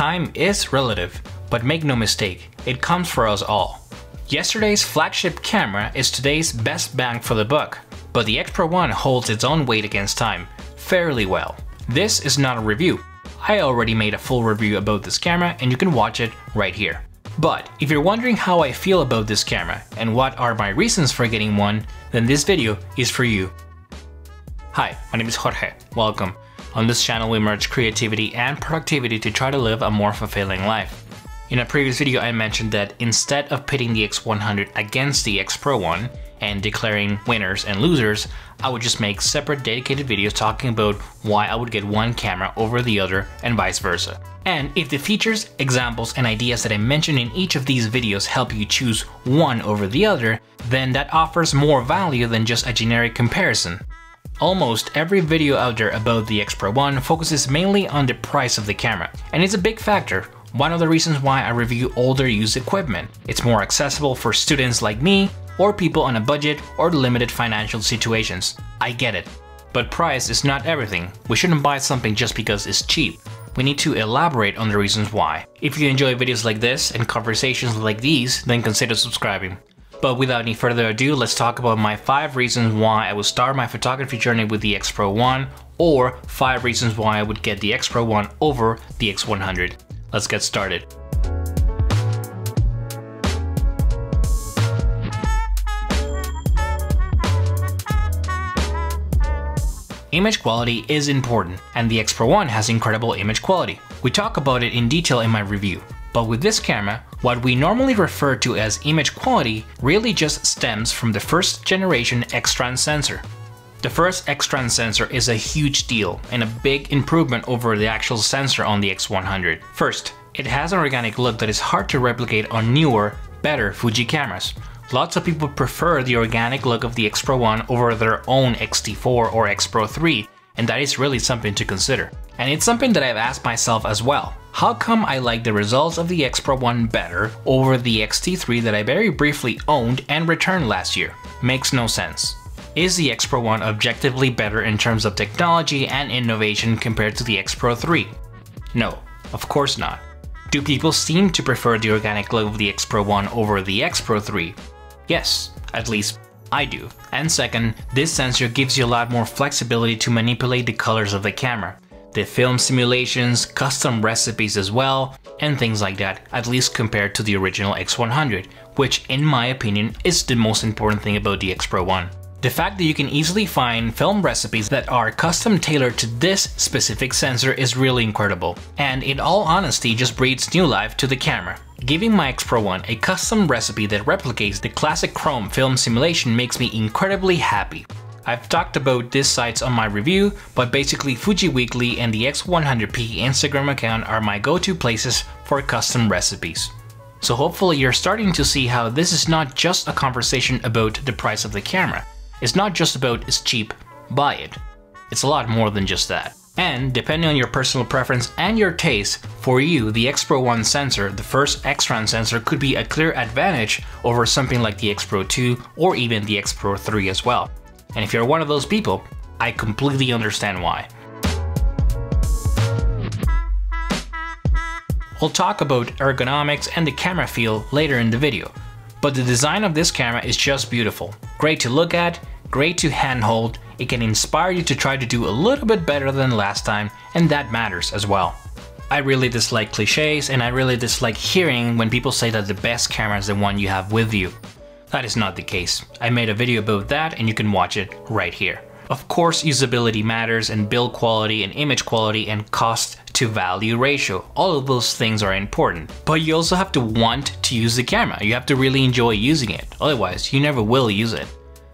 Time is relative, but make no mistake, it comes for us all. Yesterday's flagship camera is today's best bang for the buck, but the X-Pro1 holds its own weight against time fairly well. This is not a review. I already made a full review about this camera and you can watch it right here. But if you're wondering how I feel about this camera and what are my reasons for getting one, then this video is for you. Hi, my name is Jorge. Welcome. On this channel we merge creativity and productivity to try to live a more fulfilling life. In a previous video I mentioned that instead of pitting the X100 against the X-Pro1 and declaring winners and losers, I would just make separate dedicated videos talking about why I would get one camera over the other and vice versa. And if the features, examples, and ideas that I mention in each of these videos help you choose one over the other, then that offers more value than just a generic comparison. Almost every video out there about the X-Pro1 focuses mainly on the price of the camera, and it's a big factor. One of the reasons why I review older used equipment. It's more accessible for students like me, or people on a budget or limited financial situations. I get it. But price is not everything. We shouldn't buy something just because it's cheap. We need to elaborate on the reasons why. If you enjoy videos like this and conversations like these, then consider subscribing. But without any further ado, let's talk about my 5 reasons why I would start my photography journey with the X-Pro1, or 5 reasons why I would get the X-Pro1 over the X100. Let's get started. Image quality is important, and the X-Pro1 has incredible image quality. We talk about it in detail in my review. But with this camera, what we normally refer to as image quality really just stems from the first generation X-Trans sensor. The first X-Trans sensor is a huge deal and a big improvement over the actual sensor on the X100. First, it has an organic look that is hard to replicate on newer, better Fuji cameras. Lots of people prefer the organic look of the X-Pro1 over their own X-T4 or X-Pro3, and that is really something to consider. And it's something that I've asked myself as well. How come I like the results of the X-Pro1 better over the X-T3 that I very briefly owned and returned last year? Makes no sense. Is the X-Pro1 objectively better in terms of technology and innovation compared to the X-Pro3? No, of course not. Do people seem to prefer the organic look of the X-Pro1 over the X-Pro3? Yes, at least I do. And second, this sensor gives you a lot more flexibility to manipulate the colors of the camera. The film simulations, custom recipes as well, and things like that, at least compared to the original X100, which in my opinion is the most important thing about the X-Pro1. The fact that you can easily find film recipes that are custom tailored to this specific sensor is really incredible, and in all honesty just breathes new life to the camera. Giving my X-Pro1 a custom recipe that replicates the classic chrome film simulation makes me incredibly happy. I've talked about these sites on my review, but basically Fuji Weekly and the X100p Instagram account are my go-to places for custom recipes. So hopefully you're starting to see how this is not just a conversation about the price of the camera. It's not just about it's cheap, buy it. It's a lot more than just that. And depending on your personal preference and your taste, for you the X-Pro1 sensor, the first X-Trans sensor, could be a clear advantage over something like the X-Pro2 or even the X-Pro3 as well. And if you're one of those people, I completely understand why. We'll talk about ergonomics and the camera feel later in the video, but the design of this camera is just beautiful. Great to look at, great to handhold, it can inspire you to try to do a little bit better than last time, and that matters as well. I really dislike cliches, and I really dislike hearing when people say that the best camera is the one you have with you. That is not the case. I made a video about that and you can watch it right here. Of course, usability matters, and build quality and image quality and cost to value ratio. All of those things are important. But you also have to want to use the camera. You have to really enjoy using it. Otherwise, you never will use it.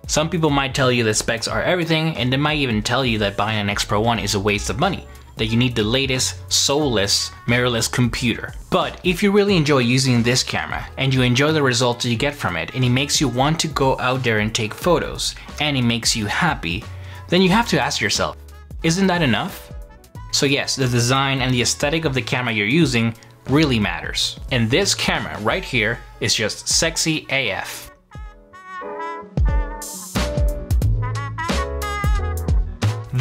Some people might tell you that specs are everything, and they might even tell you that buying an X-Pro1 is a waste of money, that you need the latest, soulless, mirrorless computer. But if you really enjoy using this camera, and you enjoy the results you get from it, and it makes you want to go out there and take photos, and it makes you happy, then you have to ask yourself, isn't that enough? So yes, the design and the aesthetic of the camera you're using really matters. And this camera right here is just sexy AF.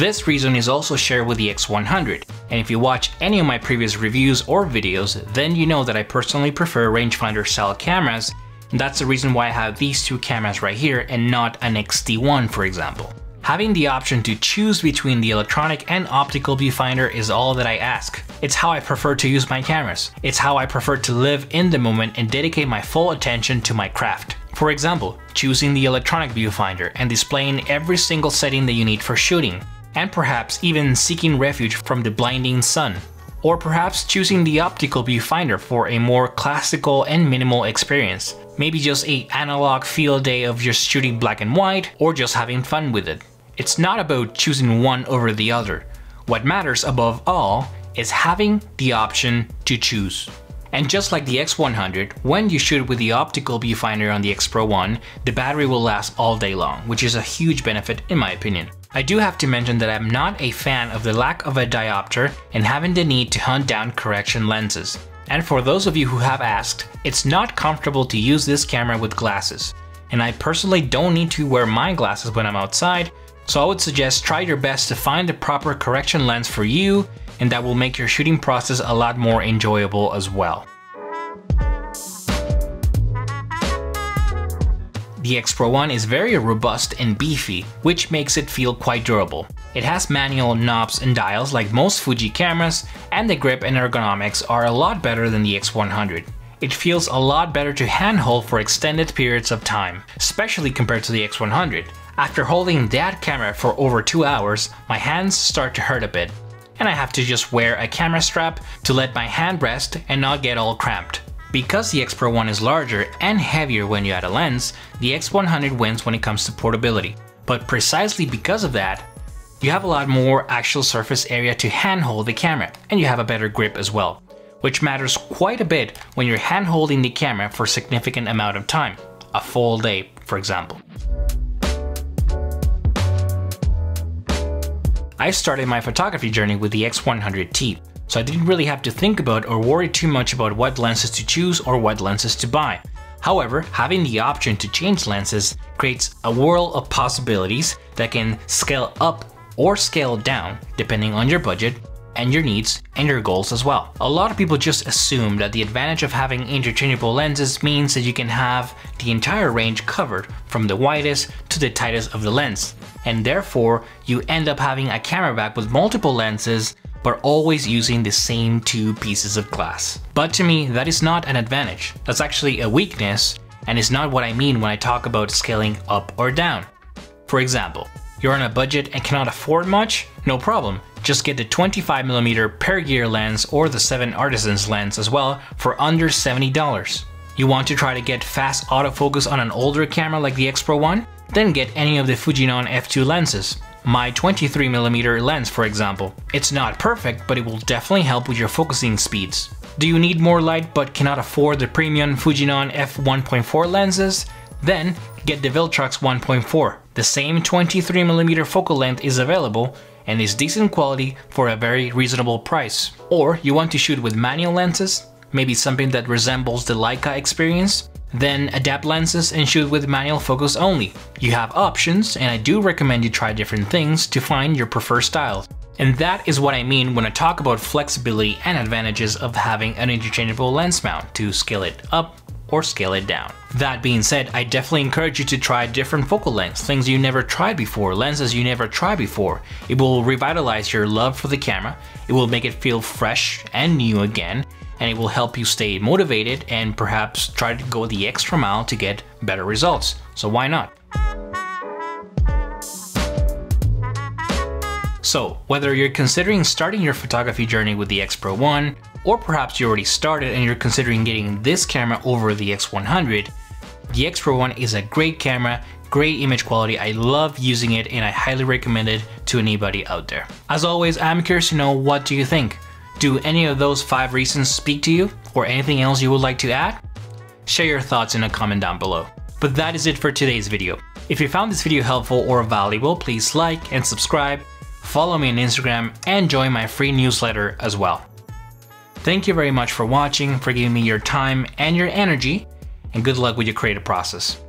This reason is also shared with the X100, and if you watch any of my previous reviews or videos, then you know that I personally prefer rangefinder style cameras, and that's the reason why I have these two cameras right here and not an X-T1 for example. Having the option to choose between the electronic and optical viewfinder is all that I ask. It's how I prefer to use my cameras. It's how I prefer to live in the moment and dedicate my full attention to my craft. For example, choosing the electronic viewfinder and displaying every single setting that you need for shooting, and perhaps even seeking refuge from the blinding sun. Or perhaps choosing the optical viewfinder for a more classical and minimal experience. Maybe just an analog field day of just shooting black and white, or just having fun with it. It's not about choosing one over the other. What matters above all is having the option to choose. And just like the X100, when you shoot with the optical viewfinder on the X-Pro1, the battery will last all day long, which is a huge benefit in my opinion. I do have to mention that I'm not a fan of the lack of a diopter and having the need to hunt down correction lenses. And for those of you who have asked, it's not comfortable to use this camera with glasses. And I personally don't need to wear my glasses when I'm outside, so I would suggest try your best to find the proper correction lens for you, and that will make your shooting process a lot more enjoyable as well. The X-Pro1 is very robust and beefy, which makes it feel quite durable. It has manual knobs and dials like most Fuji cameras, and the grip and ergonomics are a lot better than the X100. It feels a lot better to handhold for extended periods of time, especially compared to the X100. After holding that camera for over 2 hours, my hands start to hurt a bit, and I have to just wear a camera strap to let my hand rest and not get all cramped. Because the X-Pro1 is larger and heavier when you add a lens, the X100 wins when it comes to portability. But precisely because of that, you have a lot more actual surface area to handhold the camera, and you have a better grip as well, which matters quite a bit when you're hand-holding the camera for a significant amount of time, a full day for example. I started my photography journey with the X100T, so I didn't really have to think about or worry too much about what lenses to choose or what lenses to buy. However, having the option to change lenses creates a world of possibilities that can scale up or scale down depending on your budget and your needs and your goals as well. A lot of people just assume that the advantage of having interchangeable lenses means that you can have the entire range covered from the widest to the tightest of the lens, and therefore you end up having a camera bag with multiple lenses but always using the same two pieces of glass. But to me, that is not an advantage. That's actually a weakness, and is not what I mean when I talk about scaling up or down. For example, you're on a budget and cannot afford much? No problem. Just get the 25mm per-gear lens or the 7 Artisans lens as well for under $70. You want to try to get fast autofocus on an older camera like the X-Pro1? Then get any of the Fujinon f2 lenses. My 23mm lens for example. It's not perfect, but it will definitely help with your focusing speeds. Do you need more light but cannot afford the premium Fujinon f1.4 lenses? Then get the Viltrox 1.4. The same 23mm focal length is available and is decent quality for a very reasonable price. Or you want to shoot with manual lenses? Maybe something that resembles the Leica experience? Then adapt lenses and shoot with manual focus only. You have options, and I do recommend you try different things to find your preferred style. And that is what I mean when I talk about flexibility and advantages of having an interchangeable lens mount to scale it up or scale it down. That being said, I definitely encourage you to try different focal lengths, things you never tried before, lenses you never tried before. It will revitalize your love for the camera, it will make it feel fresh and new again, and it will help you stay motivated and perhaps try to go the extra mile to get better results. So why not? So whether you're considering starting your photography journey with the X-Pro1, or perhaps you already started and you're considering getting this camera over the X100, the X-Pro1 is a great camera, great image quality. I love using it and I highly recommend it to anybody out there. As always, I'm curious to know, what do you think? Do any of those 5 reasons speak to you, or anything else you would like to add? Share your thoughts in a comment down below. But that is it for today's video. If you found this video helpful or valuable, please like and subscribe, follow me on Instagram, and join my free newsletter as well. Thank you very much for watching, for giving me your time and your energy, and good luck with your creative process.